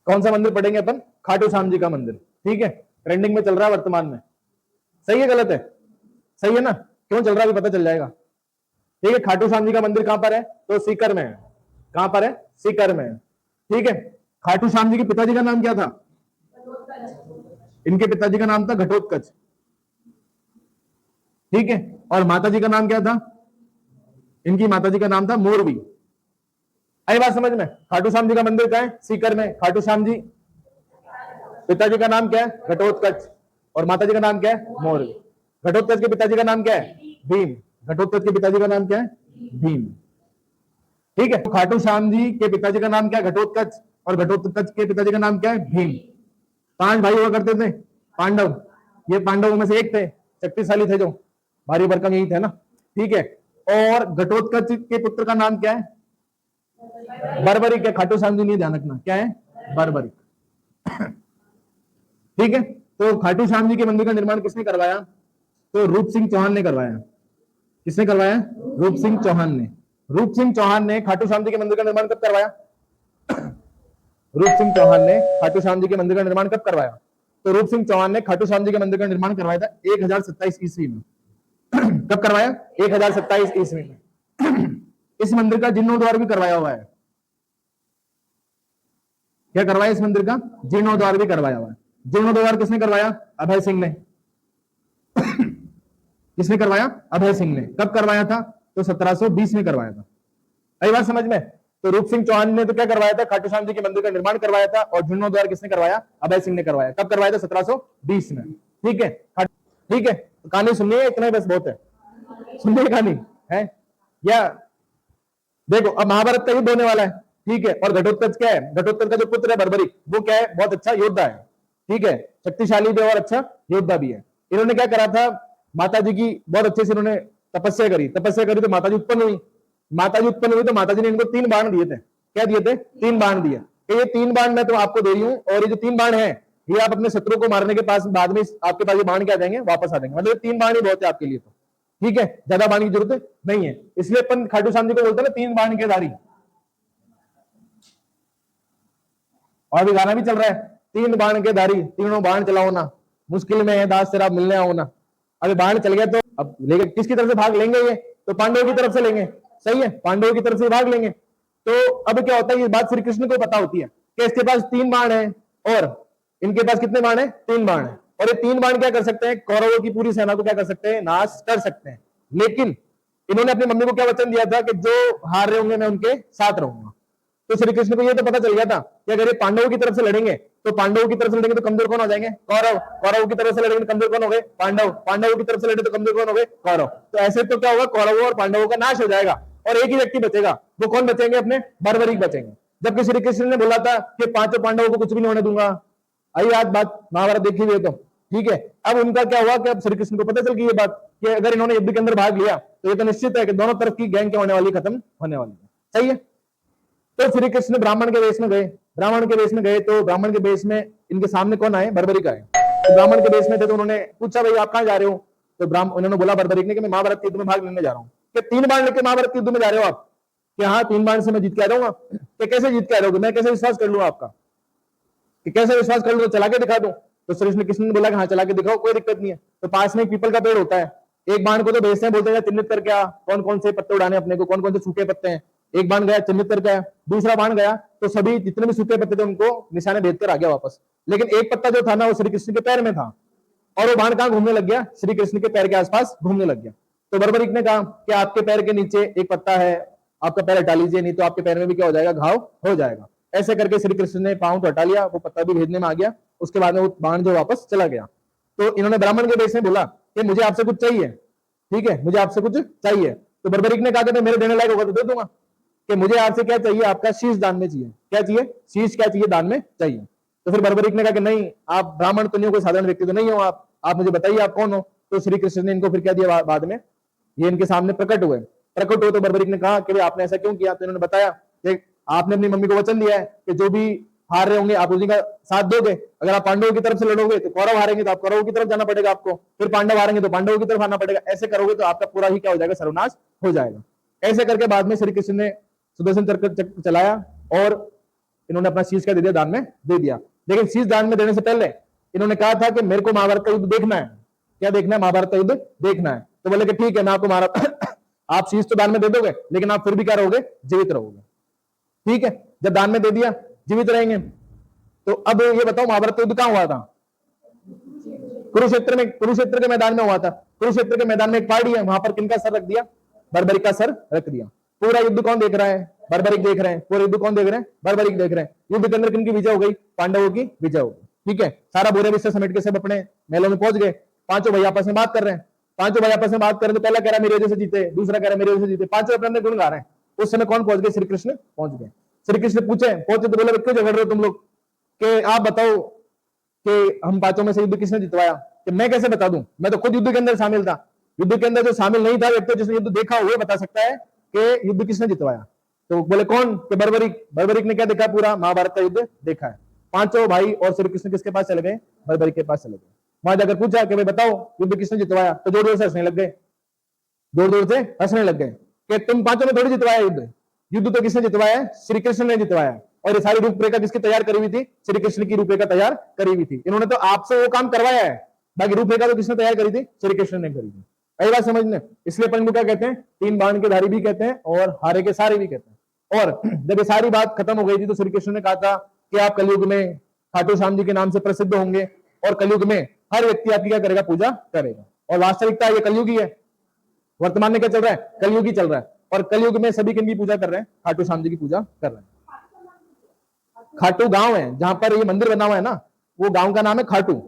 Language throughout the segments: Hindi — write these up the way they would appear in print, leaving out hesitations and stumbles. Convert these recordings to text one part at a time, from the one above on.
कौन सा मंदिर पढ़ेंगे अपन? खाटू श्याम जी का मंदिर। ठीक है, ट्रेंडिंग में चल रहा है वर्तमान में। सही है गलत है? सही है ना? क्यों चल रहा है अभी पता चल जाएगा। ठीक है, खाटू श्याम जी का मंदिर कहां पर है? तो सीकर में है। कहां पर है? सीकर में है। ठीक है, खाटू श्याम जी के पिताजी का नाम क्या था? इनके पिताजी का नाम था घटोत्कच। ठीक है, और माताजी का नाम क्या था? इनकी माताजी का नाम था मोरवी। आई बात समझ में? खाटू श्याम जी का मंदिर कहां है? सीकर में। खाटू श्याम जी पिताजी का नाम क्या है? घटोत्कच, और माताजी का नाम क्या है? मोरवी। घटोत्कच के पिताजी का नाम क्या है? भीम। घटोत्कच के पिताजी का नाम क्या है? भीम। ठीक है, खाटू श्याम जी के पिताजी का नाम क्या है? घटोत्कच, और घटोत्कच के पिताजी का नाम क्या है? भीम। 5 भाई हुआ करते थे पांडव, ये पांडवों में से एक थे, शक्तिशाली थे, जो भारी भरकम यही थे ना। ठीक है, और घटोत्कच के पुत्र का नाम क्या है? बर्बरिक है। खाटू श्याम जी नहीं, ध्यान रखना क्या है? बर्बरिक। ठीक है, तो खाटू श्याम जी के मंदिर का निर्माण किसने करवाया? तो रूप सिंह चौहान ने करवाया। किसने करवाया? रूप सिंह चौहान ने। रूप सिंह चौहान ने खाटू श्याम जी के मंदिर का निर्माण कब करवाया? रूप सिंह चौहान ने खाटू श्याम जी के मंदिर का निर्माण कब करवाया? तो रूप सिंह चौहान ने खाटू श्याम जी के मंदिर का निर्माण करवाया था 1027 ईस्वी में। कब करवाया? 1027 ईस्वी में। इस मंदिर का जीर्णोद्धार भी करवाया हुआ है। क्या करवाया? इस मंदिर का जीर्णोद्धार भी करवाया हुआ है। जीर्णोद्धार किसने करवाया? अभय सिंह ने। किसने करवाया? अभय सिंह ने। कब करवाया था? तो 1720 में करवाया था। आई बात समझ में? तो रूप सिंह चौहान ने तो क्या करवाया था? खाटू श्याम जी के मंदिर का निर्माण करवाया था, और जीर्णोद्धार किसने करवाया? अभय सिंह ने करवाया। कब करवाया था? 1720 में। ठीक है, ठीक है, कहानी सुनिए, इतना ही बस बहुत है। सुनिए कहानी है या देखो, अब महाभारत का युद्ध होने वाला है। ठीक है, और घटोत्कच क्या है? घटोत्कच का जो पुत्र है बर्बरिक, वो क्या है? बहुत अच्छा योद्धा है। ठीक है, शक्तिशाली भी और अच्छा योद्धा भी है। इन्होंने क्या करा था? माता जी की बहुत अच्छे से इन्होंने तपस्या करी। तपस्या करी तो माता जी उत्पन्न हुई। माता जी उत्पन्न हुई तो माता जी ने इनको 3 बाण दिए थे। क्या दिए थे? 3 बाण दिए। ये 3 बाण मैं तो आपको दे रही हूँ, और ये जो 3 बाण है, ये आप अपने शत्रु को मारने के पास बाद में आपके पास ये बाण क्या देंगे? वापस आ जाएंगे। मतलब 3 बाण ही बहुत है आपके लिए तो। ठीक है, ज्यादा बाण की जरूरत नहीं है, इसलिए अपन खाटू श्याम जी को बोलते हैं ना 3 बाण के धारी। और भी गाना भी चल रहा है, 3 बाण के धारी, तीनों बाण चलाओ ना, मुश्किल में है दास तेरा मिलने आओ ना। अभी बाण चल गया तो अब लेके किसकी तरफ से भाग लेंगे? ये तो पांडवों की तरफ से लेंगे। सही है, पांडवों की तरफ से भाग लेंगे। तो अब क्या होता है, ये बात श्री कृष्ण को पता होती है कि इसके पास 3 बाण है, और इनके पास कितने बाण है? 3 बाण है। और ये 3 बाण क्या कर सकते हैं? कौरवों की पूरी सेना को क्या कर सकते हैं? नाश कर सकते हैं। लेकिन इन्होंने अपनी मम्मी को क्या वचन दिया था कि जो हार रहे होंगे मैं उनके साथ रहूंगा। तो श्री कृष्ण को ये तो पता चल गया था कि अगर ये पांडवों की तरफ से लड़ेंगे तो पांडवों की तरफ से लड़ेंगे तो कमजोर कौन हो जाएंगे? कौरव। कौरव की तरफ से लड़ेंगे तो कमजोर कौन हो गए? पांडव। पांडवों की तरफ से लड़े तो कमजोर कौन हो गए? कौरव। तो ऐसे तो क्या होगा? कौरवों और पांडवों का नाश हो जाएगा, और एक ही व्यक्ति बचेगा। वो कौन बचेंगे? अपने बर्बरीक बचेंगे। जबकि श्री कृष्ण ने बोला था कि 5 पांडवों को कुछ भी नहीं होने दूंगा। आई आज बात महाभारत देखी हुई तो। ठीक है, अब उनका क्या हुआ कि अब श्री कृष्ण को पता चल गई ये बात कि अगर इन्होंने युद्ध के अंदर भाग लिया तो ये तो निश्चित है कि दोनों तरफ की गैंग क्या होने वाली? खत्म होने वाली है। सही है, तो श्री कृष्ण ब्राह्मण के वेश में गए। ब्राह्मण के वेश में गए तो ब्राह्मण के वेश में इनके सामने कौन आए? बर्बरिक आए। तो ब्राह्मण के वेश में थे तो उन्होंने पूछा भाई आप कहां जा रहे हो? तो उन्होंने बोला बर्बरिक ने कि मैं महाभारत के युद्ध में भाग लेने जा रहा हूँ। कि 3 बाण लेके महाभारत के युद्ध में जा रहे हो आप? कि हाँ, 3 बाण से मैं जीत के आ जाऊंगा। कि कैसे जीत के आ जाओगे? मैं कैसे विश्वास कर लूँ आपका? कि कैसे विश्वास कर लूँ? चला के दिखा दूं? तो श्री कृष्ण ने बोला कि हाँ चला के दिखाओ, कोई दिक्कत नहीं है। तो पास में एक पीपल का पेड़ होता है, एक बाण को तो भेजते हैं, बोलते हैं चिन्हित करके आ कौन कौन से पत्ते उड़ाने अपने को, कौन कौन से सूखे पत्ते हैं। एक बाण गया, चिन्हित करके आया। दूसरा बाण गया तो सभी जितने भी सूखे पत्ते थे उनको निशाने भेज कर आ गया वापस। लेकिन एक पत्ता जो था ना वो श्री कृष्ण के पैर में था, और वो बाण कहां घूमने लग गया? श्री कृष्ण के पैर के आसपास घूमने लग गया। तो बर्बरिक ने कहा कि आपके पैर के नीचे एक पत्ता है, आपका पैर हटा लीजिए, नहीं तो आपके पैर में भी क्या हो जाएगा? घाव हो जाएगा। ऐसे करके श्री कृष्ण ने पांव तो हटा लिया, वो पत्ता भी भेजने में आ गया। उसके बाद में वो बाण जो वापस चला गया। तो इन्होंने ब्राह्मण के वेश में बोला कि मुझे आपसे कुछ चाहिए। ठीक है, मुझे आपसे कुछ चाहिए। तो बर्बरिक ने कहा कि मेरे देने लायक होगा तो दे दूंगा। कि मुझे आपसे क्या चाहिए? आपका शीश दान में चाहिए। क्या चाहिए? शीश क्या चाहिए? दान में चाहिए। तो फिर बर्बरिक ने कहा कि नहीं, आप ब्राह्मण तो नहीं हो, कोई साधारण व्यक्ति तो नहीं हो, आप मुझे बताइए आप कौन हो। तो श्री कृष्ण ने इनको फिर क्या दिया? बाद में ये इनके सामने प्रकट हुए। तो बर्बरिक ने कहा कि आपने ऐसा क्यों किया? तो इन्होंने बताया कि आपने अपनी मम्मी को वचन दिया है कि जो भी हार रहे होंगे आप उसी का साथ दोगे। अगर आप पांडवों की तरफ से लड़ोगे तो कौरव हारेंगे तो आप कौरवों की तरफ जाना पड़ेगा आपको, फिर पांडव हारेंगे तो पांडवों की तरफ आना पड़ेगा। ऐसे करोगे तो आपका पूरा ही क्या हो जाएगा? सर्वनाश हो जाएगा। ऐसे करके बाद में श्री कृष्ण ने सुदर्शन चक्र चलाया और इन्होंने अपना शीश क्या दे दिया, दान में दे दिया। लेकिन शीश दान में देने से पहले इन्होंने कहा था कि मेरे को महाभारत का युद्ध देखना है। क्या देखना है? महाभारत का युद्ध देखना है। तो बोले कि ठीक है, मैं आपको महाभारत आप शीश तो दान में दे दोगे, लेकिन आप फिर भी क्या रहोगे? जीवित रहोगे। ठीक है, जब दान में दे दिया, जीवित रहेंगे। तो अब ये बताओ, महाभारत युद्ध कहां हुआ था? कुरुक्षेत्र में, कुरुक्षेत्र के मैदान में हुआ था। कुरुक्षेत्र के मैदान में एक पहाड़ी है, वहां पर किनका सर रख दिया? बर्बरिक का सर रख दिया। पूरा युद्ध कौन देख रहा है? बर्बरिक देख रहे हैं। पूरा युद्ध कौन देख रहे हैं? बर्बरिक देख रहे हैं। युद्ध के अंदर किनकी विजय हो गई? पांडवों की विजय हो गई। ठीक है, सारा बुरे विषय समेट के सब अपने महलों में पहुंच गए। पांचों भाई आपस में बात कर रहे हैं। पांचों भाई आपस में बात कर रहे हैं, तो पहला कह रहा है मेरी वजह से जीते, दूसरा कह रहा है मेरी वजह से जीते, पांचों अपने गुण गा रहे हैं। उस समय कौन पहुंच गए? श्री कृष्ण पहुंच गए। श्री कृष्ण पहुंचे तो बोले क्यों झगड़ रहे हो तुम लोग? कि आप बताओ कि हम पांचों में से युद्ध किसने जितवाया? कि मैं कैसे बता दूं, मैं तो खुद युद्ध के अंदर शामिल था। युद्ध के अंदर जो शामिल नहीं था व्यक्ति, जिसने युद्ध देखा हुआ बता सकता है कि युद्ध किसने जितवाया। तो बोले कौन? कि बर्बरिक। बर्बरिक ने क्या देखा? पूरा महाभारत का युद्ध देखा है। पांचों भाई और श्री कृष्ण किसके पास चले गए? बर्बरिक के पास चले गए। वहां जाकर पूछा कि भाई बताओ युद्ध किसने जितवाया? तो जोर जोर से हंसने लग गए, जोर जोर से हंसने लग गए कि तुम पांचों ने थोड़ी जितवाया युद्ध, युद्ध तो किसने जितवाया है? श्री कृष्ण ने जितवाया। और ये सारी रूपरेखा किसकी तैयार करी हुई थी? श्री कृष्ण की रूपरेखा तैयार करी हुई थी। इन्होंने तो आपसे वो काम करवाया है, बाकी रूपरेखा तो किसने तैयार करी थी? श्री कृष्ण ने करी थी। यही बात समझने, इसलिए अपन को क्या कहते हैं? तीन बाण के धारी भी कहते हैं और हारे के सारे भी कहते हैं। और जब ये सारी बात खत्म हो गई थी तो श्री कृष्ण ने कहा था कि आप कलयुग में खाटू श्याम जी के नाम से प्रसिद्ध होंगे और कलयुग में हर व्यक्ति आपकी क्या करेगा? पूजा करेगा। और वास्तविकता ये कलयुग ही है। वर्तमान में क्या चल रहा है? कलयुग ही चल रहा है। और कलयुग में सभी किनकी पूजा कर रहे हैं? खाटू श्याम जी की पूजा कर रहे हैं। खाटू गांव है जहां पर ये मंदिर बना हुआ है ना, वो गांव का नाम है खाटू,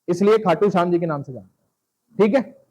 इसलिए खाटू श्याम जी के नाम से जानते हैं। ठीक है।